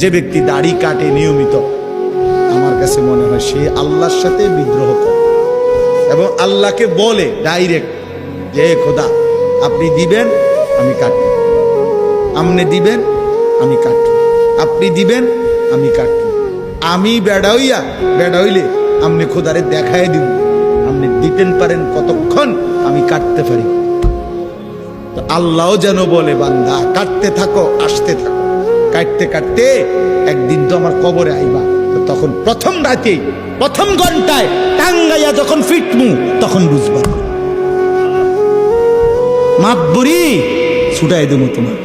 যে ব্যক্তি দাড়ি কাটে নিয়মিত, আমার কাছে মনে হয় সে আল্লাহর সাথে বিদ্রোহ করে এবং আল্লাহকে বলে ডাইরেক্ট যে খোদা আপনি দিবেন আমি কাটব, আপনি দিবেন আমি কাটব, আপনি দিবেন আমি কাটব, আমি বেড়া হইলে আপনি খোদারে দেখায় দিব, আপনি দিতেন পারেন কতক্ষণ আমি কাটতে পারি। তো আল্লাহও যেন বলে বান্দা কাটতে থাকো, আসতে থাকো, কাটতে কাটতে একদিন তো আমার কবরে আইবা। তো তখন প্রথম রাতে প্রথম ঘন্টায় টাঙ্গাইয়া যখন ফিটমু তখন বুঝবা মাতবরি ছুটাই দেবো তোমার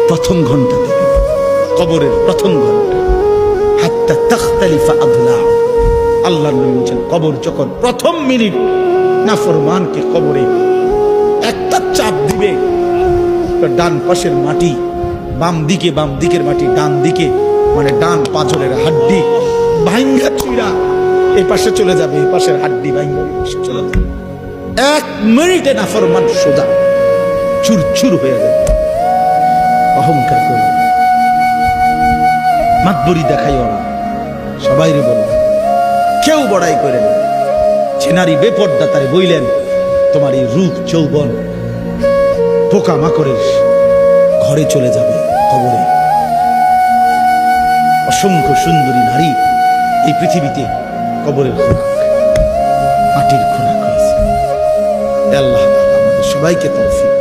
প্রথম ঘন্টা থেকে, কবরের প্রথম ঘন্টা। হাত্তা তাখতালিফা আদলা, আল্লাহর নবী বলেন কবর যখন প্রথম মিনিট নাফরমানকে কবরে একটা চাপ দিবে, ডান পাশের মাটি বাম দিকের মাটি ডান দিকে, মানে ডান পাঁজরের হাড্ডি ভাঙ্গা চুরা এই পাশে চলে যাবে, এই পাশের হাড্ডি ভাঙ্গা চলে যাবে। এক মিনিটে নাফরমান সোজা চুরচুর হয়ে যাবে। অহংকার করে মাতবরি দেখাইও না, সবাই রে বলল, কেউ বড়াই করে না। ছেনারি বেপর্দা তারে বইলেন তোমার এই রূপ যৌবন পোকা মাকড়ের ঘরে চলে যাবে, কবরে। অসংখ্য সুন্দরী নারী এই পৃথিবীতে কবরের খোরাক, মাটির খোরাক হয়েছে। আল্লাহ আমাদের সবাইকে তৌফিক